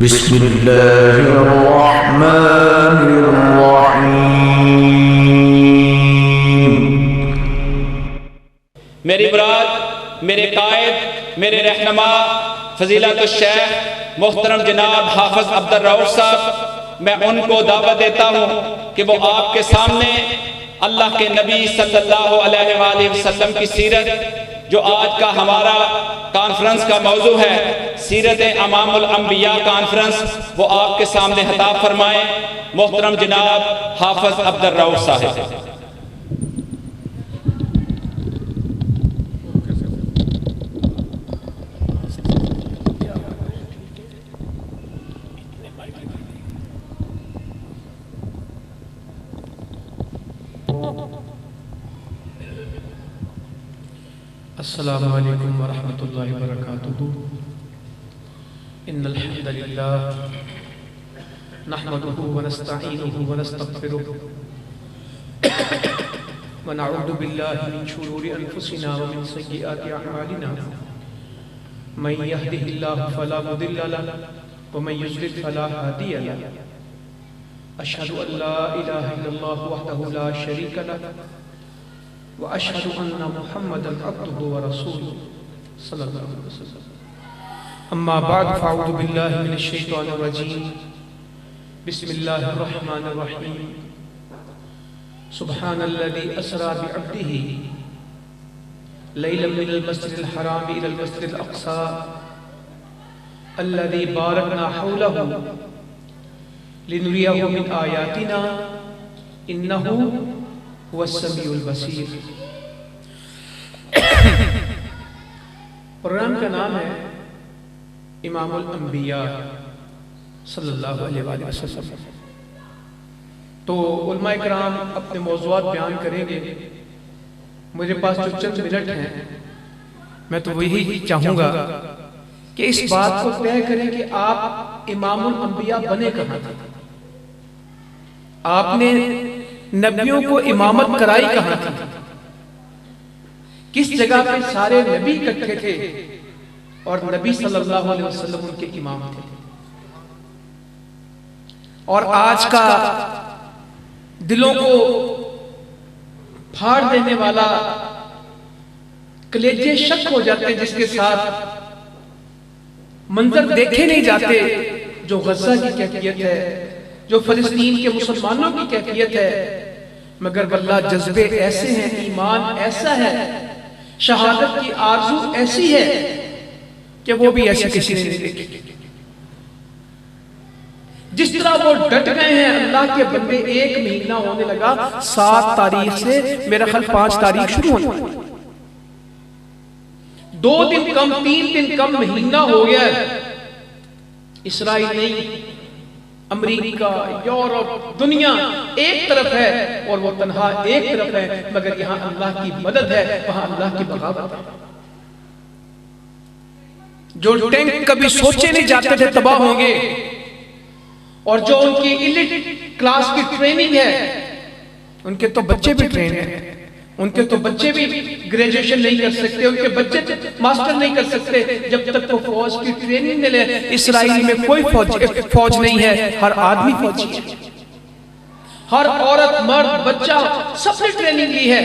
بسم اللہ الرحمن الرحیم۔ میری مراد میرے قائد، میرے رہنما فضیلت الشیخ محترم جناب حافظ عبد الرؤوف صاحب، میں ان کو دعوت دیتا ہوں کہ وہ آپ کے سامنے اللہ کے نبی صلی اللہ علیہ وآلہ وسلم کی سیرت، جو آج کا ہمارا کانفرنس کا موضوع ہے، سیرت امام الانبیاء کانفرنس، وہ آپ کے سامنے خطاب فرمائیں۔ محترم جناب حافظ عبد الرؤوف صاحب۔ السلام علیکم ورحمۃ اللہ وبرکاتہ۔ ان الحمد للہ نحمده ونستعینه ونستغفره ونعوذ باللہ من شرور انفسنا ومن سیئات اعمالنا، من يهده اللہ فلا مضل له ومن يضلل فلا هادی له، اشہد ان لا الہ الا اللہ وحدہ لا شریک له وأشهد أن محمدًا عبده ورسوله صلى الله عليه وسلم۔ أما بعد فأعوذ بالله من الشيطان الرجيم، بسم الله الرحمن الرحيم۔ سبحان الذي أسرى بعبده ليلا من المسجد الحرام إلى المسجد الأقصى الذي باركنا حوله لنريه من آياتنا إنه هو السمیع البصیر۔ پروگرام کا نام ہے امام الانبیاء صلی اللہ علیہ وآلہ وسلم۔ تو علماء اکرام اپنے موضوعات بیان کریں گے، مجھے پاس جو چند منٹ ہیں، میں تو وہی چاہوں گا کہ اس بات کو طے کریں کہ آپ امام الانبیاء بنے کہاں تھے، آپ نے نبیوں کو امامت کرائی کہاں تھی، کس جگہ پہ سارے نبی اکٹھے تھے اور نبی صلی اللہ علیہ وسلم ان کے امام تھے۔ اور آج کا دلوں کو پھاڑ دینے والا، کلیجے شک ہو جاتے ہیں جس کے ساتھ منظر دیکھے نہیں جاتے، جو غزہ کی کیفیت ہے، جو فلسطین کے مسلمانوں کی کیفیت ہے، مگر واللہ جذبے ایسے ہیں، ایمان ایسا ہے، شہادت کی آرزو ایسی ہے کہ وہ بھی ایسی کسی نے نہیں دیکھی۔ جس طرح وہ ڈٹ گئے ہیں اللہ کے بندے، ایک مہینہ ہونے لگا، 7 تاریخ سے میرا خیال 5 تاریخ شروع ہونے والی، 2 دن کم، 3 دن کم، مہینہ ہو گیا ہے۔ اسرائیل نہیں، امریکہ، یورپ، دنیا ایک طرف ہے اور وہ تنہا ایک طرف ہے، مگر یہاں اللہ کی مدد ہے، وہاں اللہ کی بغاوت ہے۔ جو ٹینک کبھی سوچے نہیں جاتے تھے تباہ ہوں گے، اور جو ان کی ایلیٹ کلاس کی ٹریننگ ہے، ان کے تو بچے بھی ٹرین ہیں، ان کے تو بچے بھی گریجویشن نہیں کر سکتے، ان کے بچے ماسٹر نہیں کر سکتے جب تک وہ فوج کی ٹریننگ نہیں لے۔ اسرائیل میں کوئی فوج نہیں ہے، ہر آدمی فوجی ہے، ہر عورت، مرد، بچہ سب نے ٹریننگ لی ہے،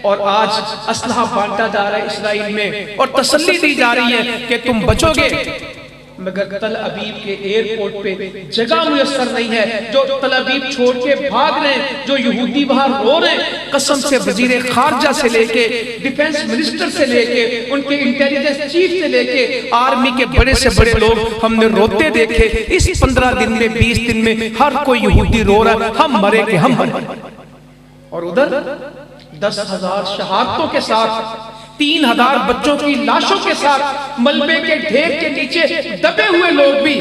اور آج اسلحہ بانٹا جا رہا ہے اسرائیل میں، اور تسلی دی جا رہی ہے کہ تم بچو گے، مگر تل ابیب کے ایئرپورٹ پہ جگہ میسر نہیں ہے۔ جو تل ابیب چھوڑ کے بھاگ رہے ہیں، جو یہودی باہر رو رہے ہیں، قسم سے وزیر خارجہ سے لے کے ڈیفنس منسٹر سے لے کے ان کے انٹیلیجنس چیف سے لے کے آرمی کے بڑے سے بڑے لوگ ہم نے روتے دیکھے۔ اس 15 دن میں، 20 دن میں ہر کوئی یہودی رو رہا ہے، ہم مرے کہ ہم مرے، اور ادھر 10,000 شہادتوں کے ساتھ، 3,000 بچوں کی لاشوں کے ساتھ، ملبے کے ڈھیر کے نیچے دبے ہوئے لوگ بھی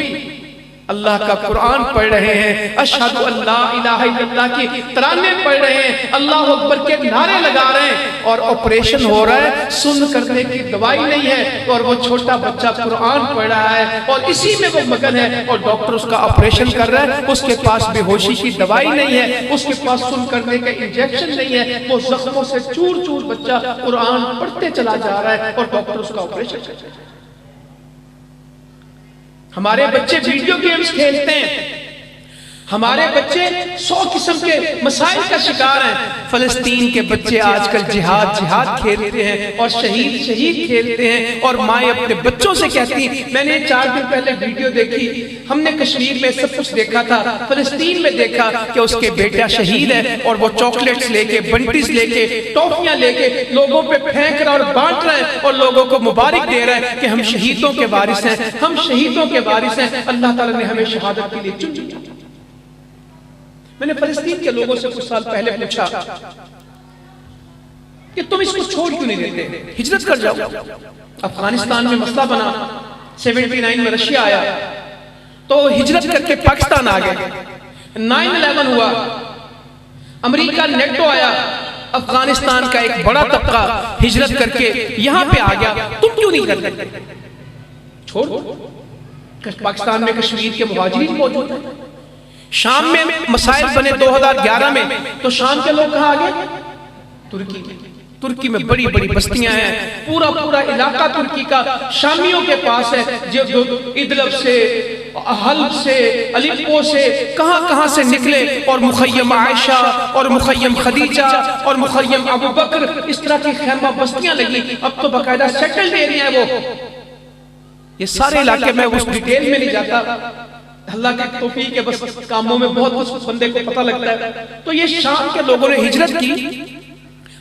اللہ کا قرآن پڑھ رہے ہیں، اشہد ان لا الہ الا اللہ کی ترانے پڑھ رہے ہیں، اللہ اکبر کے نعرے لگا رہے ہیں، اور آپریشن ہو رہا ہے، سن کرنے کی دوائی نہیں ہے، اور وہ چھوٹا بچہ قرآن پڑھ رہا ہے اور اسی میں وہ مگن ہے، اور ڈاکٹر اس کا آپریشن کر رہا ہے، اس کے پاس بے ہوشی کی دوائی نہیں ہے، اس کے پاس سن کرنے کا انجیکشن نہیں ہے، وہ زخموں سے چور چور بچہ قرآن پڑھتے چلا جا رہا ہے اور ڈاکٹر اس کا آپریشن کر رہا ہے۔ ہمارے بچے ویڈیو گیمز کھیلتے ہیں، ہمارے بچے 100 قسم کے مسائل کا شکار ہیں۔ فلسطین کے بچے آج کل جہاد کھیلتے ہیں اور شہید کھیلتے ہیں، اور مائیں اپنے بچوں سے کہتی ہیں۔ میں نے 4 دن پہلے ویڈیو دیکھی، ہم نے کشمیر میں سب کچھ دیکھا تھا، فلسطین میں دیکھا کہ اس کے بیٹا شہید ہے اور وہ چاکلیٹس لے کے، بنٹیز لے کے، ٹافیاں لے کے لوگوں پہ پھینک رہا اور بانٹ رہا ہے اور لوگوں کو مبارک دے رہا ہے کہ ہم شہیدوں کے وارث ہیں، ہم شہیدوں کے وارث ہیں، اللہ تعالیٰ نے ہمیں شہادت کے لیے چن لیا۔ میں نے فلسطین کے لوگوں سے کچھ سال پہلے پوچھا کہ تم اس کو چھوڑ کیوں نہیں دیتے، ہجرت کر جاؤ۔ افغانستان میں مسئلہ بنا، 79 میں رشیا آیا تو ہجرت کر کے پاکستان آ گئے، 9/11 ہوا، امریکہ نیٹو آیا، افغانستان کا ایک بڑا طبقہ ہجرت کر کے یہاں پہ آ گیا، تم کیوں نہیں کرتے؟ چھوڑ، پاکستان میں کشمیر کے مہاجرین موجود ہیں، شام میں مسائل بنے 2011 میں تو شام کے لوگ کہاں آگئے؟ ترکی میں بڑی بڑی بستیاں ہیں، پورا علاقہ ترکی کا شامیوں کے پاس ہے، جو ادلب سے، حلب سے، الیپو سے، کہاں سے نکلے اور مخیم عائشہ اور مخیم خدیجہ اور مخیم ابو بکر، اس طرح کی خیمہ بستیاں لگی، اب تو باقاعدہ سیٹلڈ ایریا ہے وہ۔ یہ سارے علاقے میں اس ڈیٹیل میں نہیں جاتا، اللہ کی توفیق ہے، بس کاموں میں بہت کچھ بندے کو پتہ لگتا ہے۔ تو یہ شام کے لوگوں نے ہجرت کی،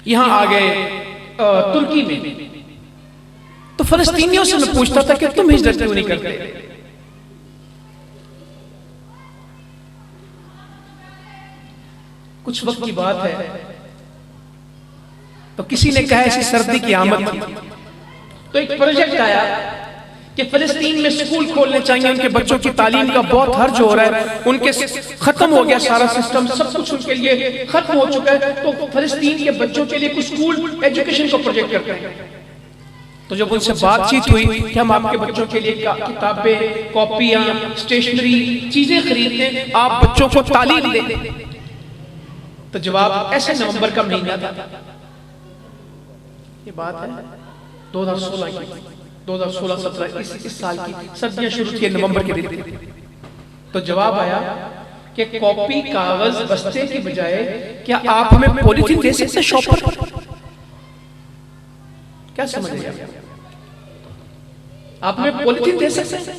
یہاں آ گئے ترکی میں۔ تو فلسطینیوں سے میں پوچھتا تھا کہ تم ہجرت کیوں نہیں کرتے؟ کچھ وقت کی بات ہے تو کسی نے کہا ایسی سردی کی آمد تھی تو ایک پروجیکٹ آیا کہ فلسطین میں سکول کھولنے چاہیے، ان کے بچوں کی تعلیم کا بہت حرج ہو رہا ہے، ان کے ختم ہو گیا سارا سسٹم، سب کچھ ان کے لیے ختم ہو چکا ہے، تو فلسطین کے بچوں کے لیے کچھ سکول ایجوکیشن کو پروجیکٹ کرتے ہیں۔ تو جب ان سے بات چیت ہوئی کہ ہم آپ کے بچوں کے لیے کتابیں، کاپیاں، اسٹیشنری چیزیں خریدتے ہیں، آپ بچوں کو تعلیم دیں، تو جواب ایسے نومبر کا مہینہ تھا، یہ بات ہے 2016-17 اس سال کی سردیاں شروع کی نومبر کے دن، تو جواب آیا کہ کاپی، کاغذ، بستے کی بجائے کیا آپ ہمیں پولیتھین دے سکتے شاپ پر؟ کیا سمجھ گیا؟ آپ ہمیں پولیتھین دے سکتے ہیں؟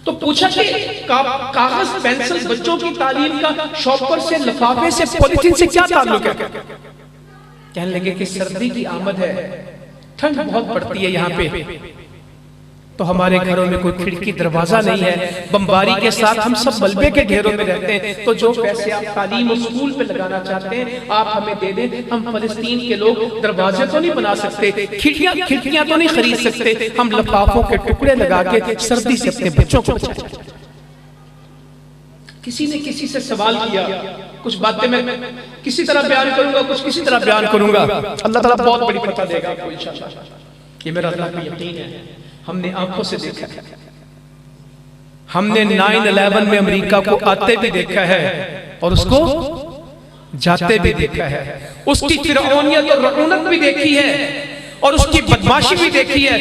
تو پوچھا کہ کاغذ، پینسل، بچوں کی تعلیم کا شاپ پر سے، لفافے سے، پولیتھین سے کیا تعلق ہے؟ کہنے لگے کہ سردی کی آمد ہے، ٹھنڈ بہت پڑتی ہے یہاں پہ، تو ہمارے گھروں میں کوئی کھڑکی دروازہ نہیں ہے، بمباری کے ساتھ ہم سب ملبے کے گھیروں میں رہتے ہیں، تو جو پیسے آپ تعلیم اور سکول پہ لگانا چاہتے ہیں آپ ہمیں دے دیں۔ ہم فلسطین کے لوگ دروازے تو نہیں بنا سکتے، کھڑکیاں تو نہیں خرید سکتے، ہم لفافوں کے ٹکڑے لگا کے سردی سے اپنے بچوں کو بچائیں۔ کسی نے کسی سے سوال کیا، کچھ باتیں میں کسی طرح بیان کروں گا، کچھ کسی طرح بیان کروں گا، اللہ تعالیٰ بہت بڑی فتح دے گا آپ کو انشاءاللہ، یہ میرا اللہ کا یقین ہے۔ ہم نے آنکھوں سے دیکھا ہے، ہم نے 9/11 میں امریکہ کو آتے بھی دیکھا ہے اور اس کو جاتے بھی دیکھا ہے، اس کی فرعونیت اور رعونت بھی دیکھی ہے اور اس کی بدماشی بھی دیکھی ہے،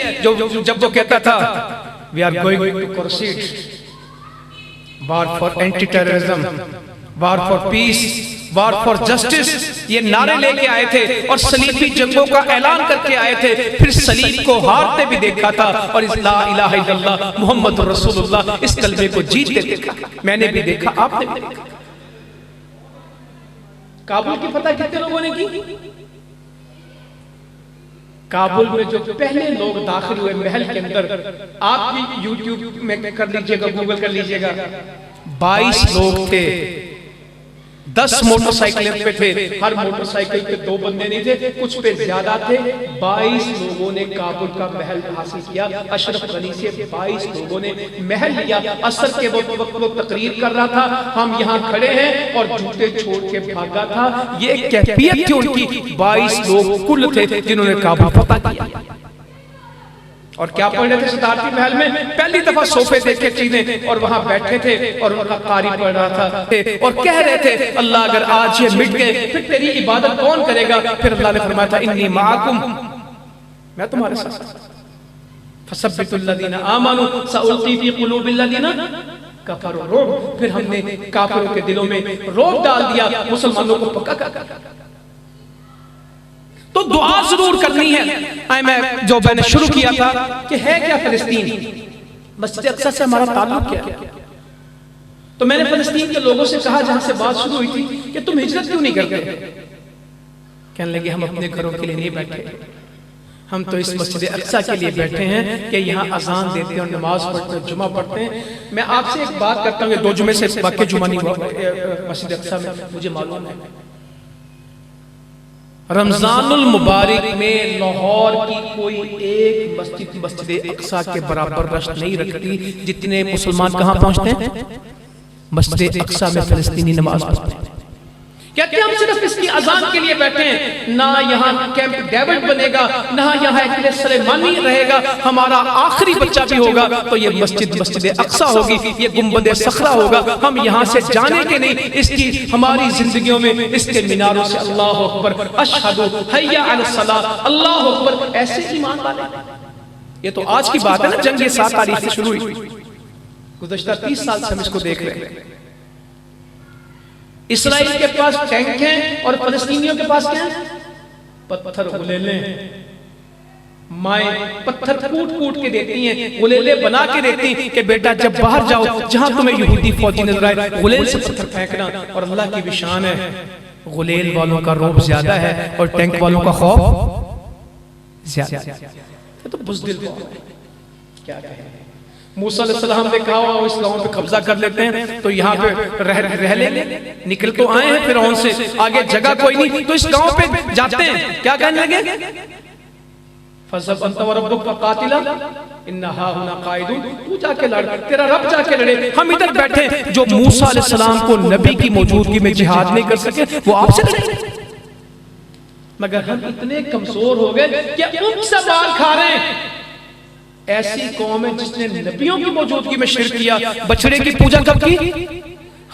جب وہ کہتا تھا we are going to proceed war for anti-terrorism, war for peace, war for justice، یہ نعرے لے کے آئے تھے اور صلیبی جنگوں کا اعلان کر کے آئے تھے، پھر صلیب کو ہارتے بھی دیکھا تھا اور اس لا الہ الا اللہ محمد رسول اللہ اس کلمے کو جیتتے دیکھا۔ میں نے بھی دیکھا، آپ نے بھی دیکھا۔ کابل کی فتح کتنے لوگوں نے کی؟ کابل میں جو پہلے لوگ داخل ہوئے محل کے اندر، آپ بھی یوٹیوب میں کر لیجئے گا، گوگل کر لیجئے گا، 22 لوگ تھے، 10 موٹر سائیکلیں پہ تھے، ہر موٹر سائیکل پہ 2 بندے نہیں تھے، کچھ پہ زیادہ تھے، 22 لوگوں نے کابل کا محل حاصل کیا۔ اشرف غنی سے 22 لوگوں نے محل لیا۔ عصر کے وقت وہ تقریر کر رہا تھا، ہم یہاں کھڑے ہیں اور جوتے چھوڑ کے بھاگا تھا۔ یہ کیفیت تھی ان کی، 22 لوگ کل تھے جنہوں نے کابل فتح کیا۔ اور کیا پڑھ رہے تھے صدارتی محل میں؟ پہلی دفعہ صوفے دیکھے چیزیں اور وہاں بیٹھے تھے اور ان کا قاری پڑھ رہا تھا اور کہہ رہے تھے اللہ اگر آج یہ مٹ گئے پھر تیری عبادت کون کرے گا؟ پھر اللہ نے فرمایا تھا انی معاکم، میں تمہارے ساتھ۔ فثبت الذین آمنوا سألقی فی قلوب الذین کفروا الرعب، پھر ہم نے کافروں کے دلوں میں رعب ڈال دیا، مسلمانوں کو پکا کر دیا۔ تو دعا ضرور کرنی ہے۔ میں جو میں نے شروع کیا تھا کہ ہے کیا فلسطین، مسجد اقصی سے ہمارا تعلق کیا ہے؟ تو میں نے فلسطین کے لوگوں سے کہا جہاں سے بات شروع ہوئی تھی کہ تم ہجرت کیوں نہیں کرتے؟ کہنے لگے ہم اپنے گھروں کے لیے نہیں بیٹھے، ہم تو اس مسجد اقصی کے لیے بیٹھے ہیں کہ یہاں اذان دیتے ہیں اور نماز پڑھتے ہیں، جمعہ پڑھتے ہیں۔ میں آپ سے ایک بات کرتا ہوں کہ 2 جمعے سے واقعی جمعہ نہیں ہوا مسجد اقصی میں، مجھے معلوم ہے۔ رمضان المبارک میں لاہور کی کوئی ایک مسجد مسجد اقصی کے برابر رشک نہیں رکھتی جتنے مسلمان کہاں پہنچتے ہیں؟ مسجد اقصی میں فلسطینی نماز پڑھتے ہیں۔ کہتے ہیں ہم صرف اس کی اذان کے لیے بیٹھے ہیں، نہ یہاں کیمپ ڈیوڈ بنے گا، نہ یہاں ایک سلیمانی رہے گا، ہمارا آخری بچہ بھی ہوگا تو یہ مسجد اقصی ہوگی، یہ گنبد صخرہ ہوگا، ہم یہاں سے جانے کے نہیں، اس کی ہماری زندگیوں میں اس کے میناروں سے اللہ اکبر، اشہد حی علی الصلاۃ، اللہ اکبر، ایسے ایمان والے۔ یہ تو آج کی بات ہے نا، جنگ 7 تاریخ سے شروع ہوئی، گزشتہ 30 سال سے ہم اس کو دیکھ رہے ہیں۔ اسرائیل کے پاس ٹینک ہیں اور فلسطینیوں کے پاس کیا ہیں؟ پتھر غلیلے ہیں۔ مائیں پتھر کوٹ کوٹ کے دیتی ہیں، غلیلے بنا کے دیتی ہیں کہ بیٹا جب باہر جاؤ جہاں تمہیں یہودی فوجی نظر آئے غلیل سے پتھر پھینکنا۔ اور اللہ کی بھی شان ہے، غلیل والوں کا رعب زیادہ ہے اور ٹینک والوں کا خوف زیادہ ہے۔ یہ تو بزدل قوم ہے، کیا کہیں۔ موسیٰ علیہ السلام نے کہا وہ اس گاؤں پہ قبضہ کر لیتے ہیں تو یہاں پہ رہ لیں گے، نکل تو آئے ہیں فرعون سے، آگے جگہ کوئی نہیں تو اس گاؤں پہ جاتے ہیں، کیا کہنے لگے؟ فَذَهَبْ أَنْتَ وَرَبُّكَ فَقَاتِلَا إِنَّا هَاهُنَا قَاعِدُونَ، تو جا کے لڑ، تیرا رب جا کے لڑے، ہم ادھر بیٹھے ہیں۔ جو موسیٰ علیہ السلام کو نبی کی موجودگی میں جہاد نہیں کر سکے وہ آپ سے لڑے، مگر ہم اتنے کمزور ہو گئے کہ ان سے مار کھا رہے ہیں۔ ایسی قوم ہے جس نے نبیوں کی موجودگی میں شرک کیا۔ بچڑے کی پوجا کب کی؟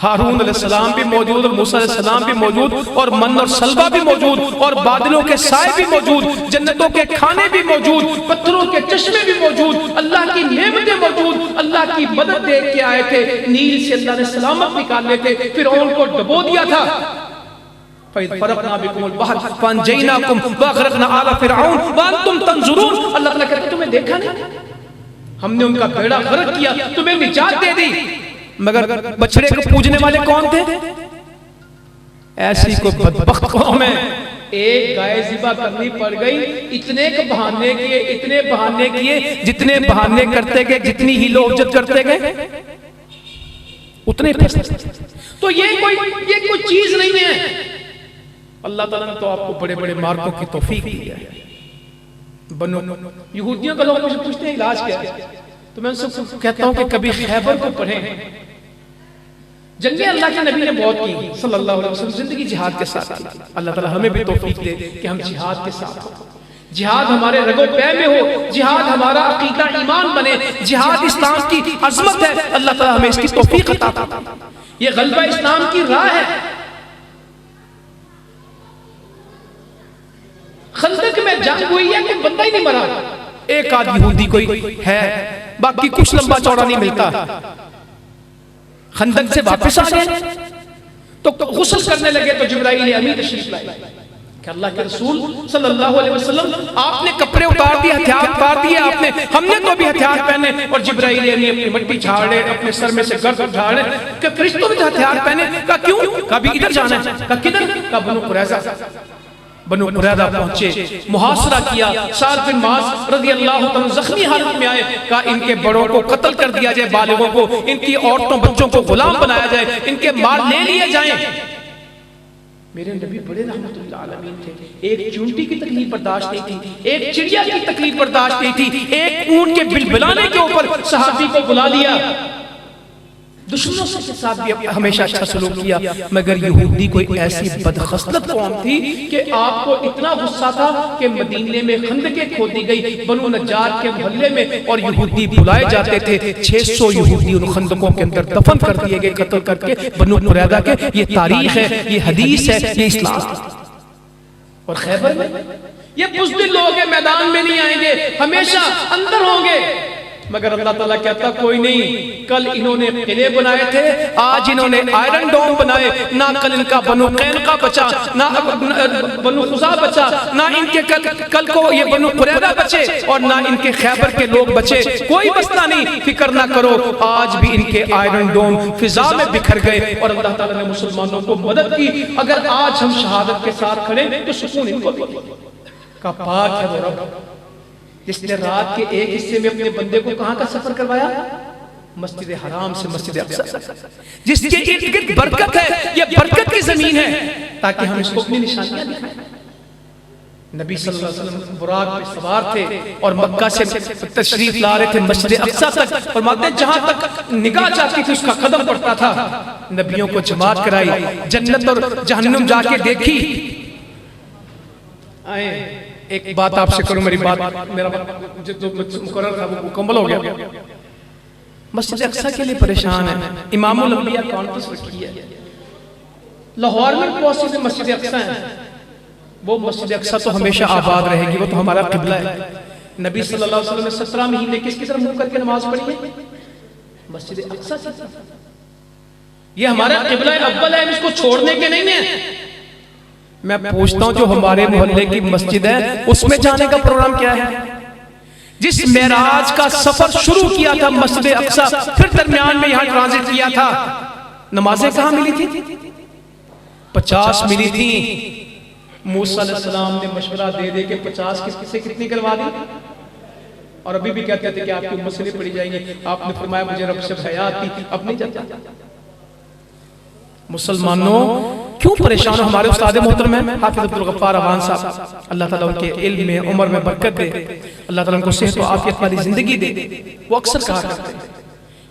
ہارون علیہ السلام بھی موجود اور موسیٰ علیہ السلام بھی موجود اور من اور سلبہ بھی موجود اور بادلوں کے سائے بھی موجود، جنتوں کے کھانے بھی موجود، پتھروں کے چشمے بھی موجود، اللہ کی نعمتیں موجود، اللہ کی مدد دیکھ کے آئے تھے، نیل سے اللہ نے سلامت نکالے تھے، فرعون کو ڈبو دیا تھا۔ فَإِذْ فَرَقْنَا بِكُمُ الْبَحْرَ فَأَنْجَيْنَاكُمْ وَأَغْرَقْنَا آلَ فِرْعَوْنَ وَأَنْتُمْ تَنْظُرُونَ۔ اللہ تعالیٰ کہتے ہیں تمہیں دیکھا نہیں، ہم نے ان کا بیڑا غرق کیا، تمہیں نجات دے دی، مگر بچڑے کو پوجنے والے کون تھے؟ ایسی کو بدبخت قوم ہے۔ ایک گائے ذبح کرنی پڑ گئی، اتنے بہانے کیے، اتنے بہانے کیے، جتنے بہانے کرتے گئے، جتنی ہی لوگ جت کرتے گئے اتنے پھنستے۔ تو یہ کوئی چیز نہیں ہے۔ اللہ تعالیٰ نے تو آپ کو بڑے بڑے مارکوں کی توفیق دی ہے۔ بنو یہودیوں کا لوگ مجھے پوچھتے ہیں علاج کیا ہے، تو میں ان سے کہتا ہوں کہ کبھی خیبر کو پڑھیں۔ جنگیں اللہ کے نبی نے بہت کی صلی اللہ علیہ وسلم، زندگی جہاد کے ساتھ کی۔ اللہ تعالیٰ ہمیں بھی توفیق دے کہ ہم جہاد کے ساتھ ہوں، جہاد ہمارے رگ و پے میں ہو، جہاد ہمارا عقیدہ ایمان بنے، جہاد اسلام کی عظمت ہے۔ اللہ تعالیٰ ہمیں اس کی توفیق عطا فرمائے۔ یہ غلبہ اسلام کی راہ ہے۔ خندق میں جنگ ہوئی ہے کہ بندہ ہی نہیں مرا، ایک آدھ یہودی کوئی ہے، باقی کچھ لمبا چوڑا نہیں ملتا۔ خندق سے واپس آ گئے تو غسل کرنے لگے تو جبرائیل امین تشریف لائے کہ اللہ کے رسول صلی اللہ علیہ وسلم آپ نے کپڑے اتار دیے، ہتھیار اتار دیے آپ نے، ہم نے تو بھی ہتھیار پہنے، اور جبرائیل امین اپنی مٹی جھاڑے، اپنے سر میں سے گرد جھاڑے کہ فرشتوں نے ہتھیار پہنے۔ کہا کیوں؟ کہا بھی ادھر جانا ہے۔ کہا کدھر؟ کہا بنو قریظہ۔ بنو قریظہ پہنچے، محاصرہ کیا، سعد بن معاذ رضی اللہ عنہ زخمی حالت میں آئے، کہا ان کے بڑوں کو قتل کر دیا جائے، بالغوں کو، ان کی عورتوں بچوں کو غلام بنایا جائے، ان کے مال لے لیے جائیں۔ میرے نبی بڑے رحمت اللہ عالمین تھے، ایک چونٹی کی تکلیف برداشت نہیں تھی، ایک چڑیا کی تکلیف برداشت نہیں تھی، ایک اونٹ کے بلبلانے کے اوپر صحابی کو بلا لیا۔ دشمنوں کے ساتھ بھی ہمیشہ اچھا سلوک کیا، مگر یہودی کوئی ایسی بدخصلت قوم تھی کہ آپ کو اتنا غصہ تھا کہ مدینے میں خندقیں کھودی گئی بنو نجار کے محلے میں، اور یہودی بلائے جاتے تھے۔ 600 یہودی ان خندقوں کے اندر دفن کر دیے گئے، قتل کر کے بنو قریظہ کے۔ یہ تاریخ ہے، یہ حدیث ہے، یہ اسلام۔ اور خیبر میں یہ بزدل لوگ ہیں، میدان میں نہیں آئیں گے، ہمیشہ اندر ہوں گے۔ مگر اللہ تعالیٰ کہتا کوئی نہیں، کل انہوں نے قلعے بنائے تھے، آج انہوں نے آئرن ڈوم بنائے، نہ کل ان کا بنو قینقاع بچا، نہ بنو خزاع بچا، نہ ان کے کل کو یہ بنو قریظہ بچے، اور نہ ان کے خیبر کے لوگ بچے، کوئی مسئلہ نہیں، فکر نہ کرو، آج بھی ان کے آئرن ڈوم فضا میں بکھر گئے، اور اللہ تعالیٰ نے مسلمانوں کو مدد کی۔ اگر آج ہم شہادت کے ساتھ کھڑے تو سکون ان کو بھی کا پاک ہے وہ رب جس نے رات کے ایک حصے میں اپنے بندے کو کہاں کا سفر کروایا؟ مسجد حرام سے مسجد اقصی، جس کے ارد گرد برکت ہے، یہ برکت کی زمین ہے، تاکہ ہم اس کو اپنی نشانیاں دکھائیں۔ نبی صلی اللہ علیہ وسلم براق پہ سوار تھے اور مکہ سے تشریف لا رہے تھے مسجد اقصی تک، فرماتے ہیں جہاں تک نگاہ جاتی تھی اس کا قدم پڑتا تھا۔ نبیوں کو جماعت کرائی، جنت اور جہنم جا کے دیکھی۔ آئیں ایک بات آپ سے کروں، میری بات میرا جو مقرر تھا وہ مکمل ہو گیا۔ مسجد اقصی کے لیے پریشان ہے، امام الانبیاء کانفرنس رکھی ہے، لاہور میں پہنچی سے مسجد اقصی ہے، وہ مسجد اقصی تو ہمیشہ آباد رہے گی، وہ تو ہمارا قبلہ ہے۔ نبی صلی اللہ علیہ وسلم نے 17 مہینے کس کی طرف منہ کر کے نماز پڑھی ہے؟ مسجد اقصی کی طرف۔ یہ ہمارا قبلہ اول ہے، ہم اس کو چھوڑنے کے نہیں ہیں۔ میں پوچھتا ہوں جو ہمارے محلے کی مسجد ہے اس میں جانے کا پروگرام کیا ہے؟ جس معراج کا سفر شروع کیا تھا مسجد اقصی، پھر درمیان میں یہاں ٹرانزٹ کیا تھا، نمازیں کہاں ملی تھی؟ 50 ملی تھی۔ موسیٰ علیہ السلام نے مشورہ دے دے کہ 50 سے کتنی کروا دی، اور ابھی بھی کہتے تھے کہ آپ کی امت سے نہیں پڑھی جائیں گے۔ آپ نے فرمایا مجھے رب سے حیات تھی، اب نہیں جاتا۔ مسلمانوں کیوں پریشان ہو؟ ہمارے استاد محترم ہیں حافظ عبدالغفار عوان صاحب، اللہ تعالیٰ ان کے علم میں عمر میں برکت دے، اللہ تعالیٰ ان کو صحت و عافیت والی زندگی دے۔ وہ اکثر کہا کرتے ہیں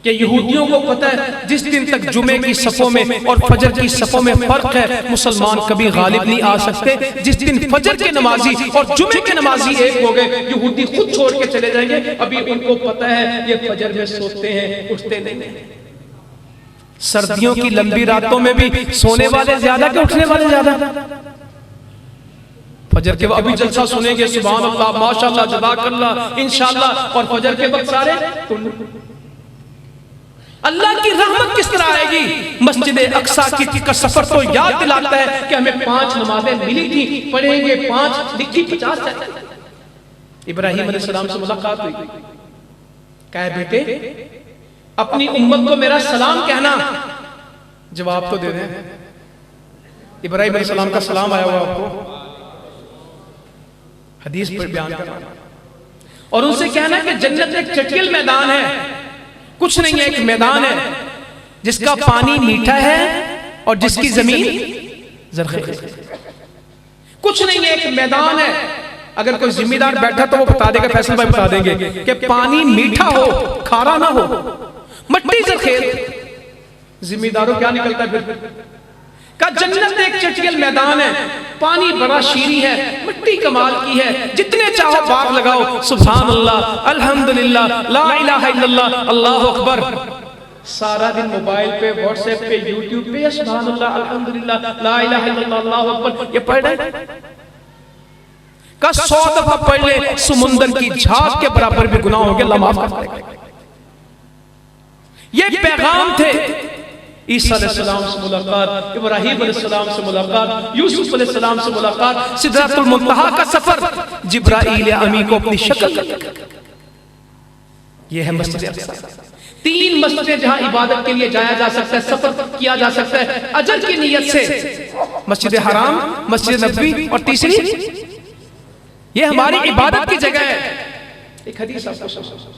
کہ یہودیوں کو پتہ ہے جس دن تک جمعے کی صفوں میں اور فجر کی صفوں میں فرق ہے، مسلمان کبھی غالب نہیں آ سکتے۔ جس دن فجر کے نمازی اور جمعے کے نمازی ایک ہو گئے، یہودی خود چھوڑ کے چلے جائیں گے۔ ابھی ان کو پتہ ہے یہ فجر میں سوتے ہیں، اٹھتے نہیں۔ سردیوں کی لمبی راتوں میں بھی سونے والے زیادہ کہ اٹھنے والے زیادہ؟ فجر کے وقت ابھی جلسہ سنیں گے، سبحان اللہ، ماشاءاللہ، جزاک اللہ، انشاءاللہ، اور فجر کے وقت سارے اللہ کی رحمت کس طرح آئے گی؟ مسجد اقصی کا سفر تو یاد دلاتا ہے کہ ہمیں 5 نمازیں ملی تھی، پڑھیں گے 5، لکھی 50 ہے۔ ابراہیم علیہ السلام سے ملاقات ہوئی، کہا بیٹے اپنی امت کو میرا سلام کہنا۔ جواب تو دے دیں، ابراہیم علیہ السلام کا سلام آیا ہوا آپ کو حدیث پر بیان کرنا، اور ان سے کہنا کہ جنت ایک چٹیل میدان ہے، کچھ نہیں ہے، ایک میدان ہے جس کا پانی میٹھا ہے اور جس کی زمین زرخیز، کچھ نہیں ہے، ایک میدان ہے۔ اگر کوئی ذمہ دار بیٹھا تو وہ بتا دے گا، فیصل بھائی بتا دیں گے کہ پانی میٹھا ہو، کھارا نہ ہو، مٹی زرخیز، ذمہ داروں کیا نکلتا ہے پھر؟ کہ جنت ایک چٹیل میدان ہے، پانی بڑا شیریں ہے، مٹی کمال کی ہے، جتنے چاہو باغ لگاؤ، سبحان اللہ، الحمدللہ، لا الہ الا اللہ، اللہ اکبر۔ سارا دن موبائل پہ، واٹس ایپ پہ، یوٹیوب پہ، سبحان اللہ، الحمدللہ، لا الہ الا اللہ، اللہ اکبر، یہ پڑھ رہے ہیں کہ 100 دفعہ پڑھ لے سمندر کی جھاگ کے برابر بھی گناہ ہو گے، اللہ معاف کر دے گا۔ یہ پیغام تھے عیسیٰ علیہ السلام سے ملاقات، ابراہیم علیہ السلام سے ملاقات، یوسف علیہ السلام سے ملاقات، سدرۃ المنتہا کا سفر، جبرائیل امی کو اپنی شکل۔ یہ ہے مسجد اقصی۔ 3 مسجدیں جہاں عبادت کے لیے جایا جا سکتا ہے، سفر کیا جا سکتا ہے اجر کی نیت سے، مسجد حرام، مسجد نبوی، اور تیسری یہ ہماری عبادت کی جگہ ہے۔ ایک حدیث آپ کو سنو،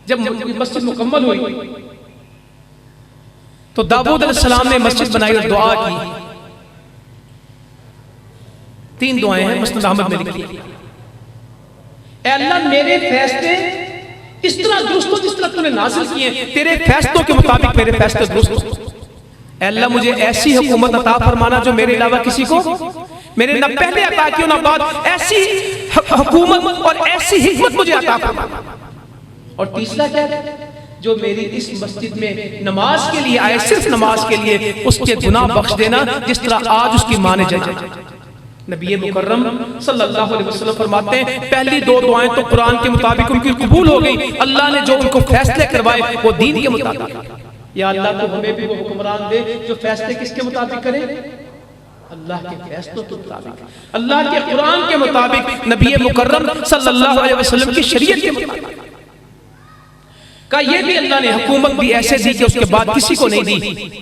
جب مسجد مکمل ہوئی تو داؤد علیہ السلام نے مسجد بنائی اور دعا کی۔ 3 دعائیں ہیں، مسند احمد میں لکھی، اے اللہ میرے فیصلے اس طرح درست ہو جس طرح تو نے نازل کیے ہیں، تیرے فیصلوں کے مطابق میرے فیصلے درست ہو۔ اے اللہ مجھے ایسی حکومت عطا فرمانا جو میرے علاوہ کسی کو، میرے نہ پہلے عطا کیوں نہ بعد، ایسی حکومت اور ایسی حکمت مجھے عطا فرمانا۔ اور تیسرا کیا ہے؟ جو میری اس مسجد میں نماز کے لیے آئے، صرف نماز کے لیے، اس کے گناہ بخش دینا جس طرح آج اس کی ماں نے جائے۔ نبی مکرم صلی اللہ علیہ وسلم فرماتے ہیں پہلی 2 دعائیں تو قرآن کے مطابق ان کی قبول ہو گئی، اللہ نے جو ان کو فیصلے کروائے وہ دین کے مطابق۔ یا اللہ تو ہمیں بھی وہ حکمران دے جو فیصلے کس کے مطابق کرے؟ اللہ کے فیصلوں کے مطابق، اللہ کے قرآن کے مطابق، نبی مکرم صلی اللہ علیہ وسلم کی شریعت کے مطابق۔ کہا یہ بھی اللہ نے حکومت بھی ایسے دی کہ اس کے بعد کسی کو نہیں دی،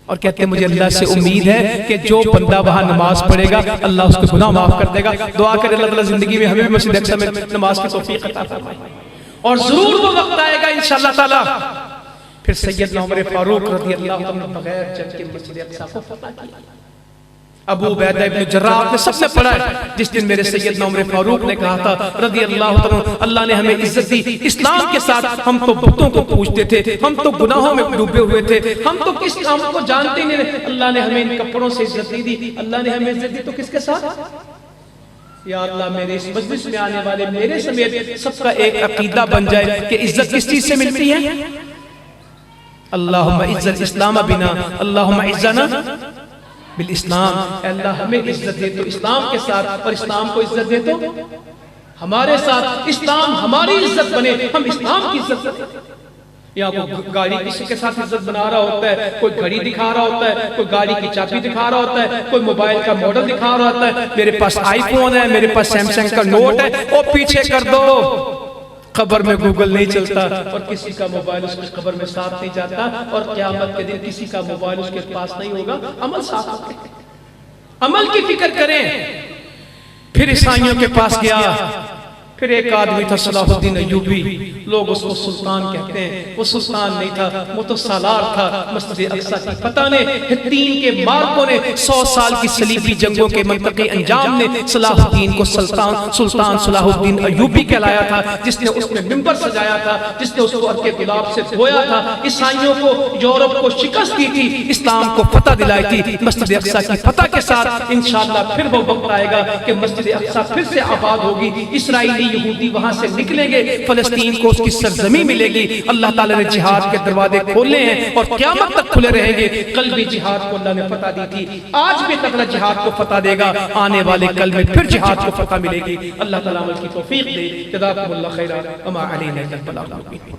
اور کہتے ہیں مجھے اللہ سے امید ہے کہ جو بندہ وہاں نماز پڑھے گا اللہ اس کو گناہ معاف کر دے گا۔ دعا کرے اللہ تعالیٰ زندگی میں ہمیں مسجد اقصی میں نماز کی توفیق عطا فرمائے، اور ضرور وہ وقت آئے گا انشاءاللہ تعالیٰ پھر سیدنا عمر فاروق رضی اللہ عنہ بغیر جنگ کے مسجد اقصی کو فتح کیا۔ ابو عبیدہ ابن جراح نے سب سے پڑھا ہے جس دن میرے سیدنا عمر فاروق نے کہا تھا رضی اللہ عنہ اللہ نے ہمیں عزت دی اسلام کے ساتھ، ہم تو بتوں کو پوجتے تھے، ہم تو گناہوں میں ڈوبے ہوئے تھے، ہم تو کس کام کو جانتے ہی نہیں، اللہ نے ہمیں ان کپڑوں سے عزت دی، اللہ نے ہمیں عزت دی تو کس کے ساتھ؟ یا اللہ میرے اس مجلس میں آنے والے میرے سمیت سب کا ایک عقیدہ بن جائے کہ عزت کس چیز سے ملتی ہے؟ اللہم اعز الاسلام بنا، اللہم اعزنا بالاسلام، اے اللہ ہمیں عزت دے تو اسلام کے ساتھ، اور اسلام کو عزت دے تو ہمارے ساتھ، اسلام ہماری عزت بنے، ہم اسلام کی عزت دیں۔ یا کوئی گاڑی کسی کے ساتھ عزت بنا رہا ہوتا ہے، کوئی گھڑی دکھا رہا ہوتا ہے، کوئی گاڑی کی چابی دکھا رہا ہوتا ہے، کوئی موبائل کا ماڈل دکھا رہا ہوتا ہے، میرے پاس آئی فون ہے، میرے پاس سیمسنگ کا نوٹ ہے، وہ پیچھے کر دو، قبر میں گوگل نہیں چلتا، اور کسی کا موبائل اس کی قبر میں ساتھ نہیں جاتا، اور قیامت کے دن کسی کا موبائل اس کے پاس نہیں ہوگا، عمل ساتھ ہوگا۔ عمل کی فکر کریں۔ پھر عیسائیوں کے پاس گیا، پھر ایک آدمی تھا صلاح الدین ایوبی، لوگ اس کو سلطان کہتے ہیں، وہ سلطان نہیں تھا، وہ تو سالار تھا مسجد اقصی کی فتح نے، ہتین کے مارکوں نے، 100 سال کی صلیبی جنگوں کے منطقی انجام نے صلاح الدین کو سلطان صلاح الدین ایوبی کہلایا تھا، جس نے اس میں منبر سجایا تھا، جس نے اس کو عرق گلاب سے دھویا تھا، عیسائیوں کو یورپ کو شکست دی تھی، اسلام کو فتح دلائی تھی۔ مسجد اقصی کی فتح کے ساتھ انشاءاللہ پھر وہ وقت آئے گا کہ مسجد اقصی پھر سے آباد ہوگی، اسرائیلی یہودی وہاں سے نکلیں گے، فلسطین کو اس کی سرزمین ملے گی۔ اللہ تعالیٰ نے جہاد کے دروازے کھولے ہیں اور قیامت تک کھلے رہیں گے۔ کل بھی جہاد کو اللہ نے فتح دی تھی، آج بھی اللہ جہاد کو فتح دے گا، آنے والے کل میں پھر جہاد کو فتح ملے گی۔ اللہ تعالیٰ عمل کی توفیق دے۔ جزاکم اللہ خیرا وما علینا الا البلاغ المبین۔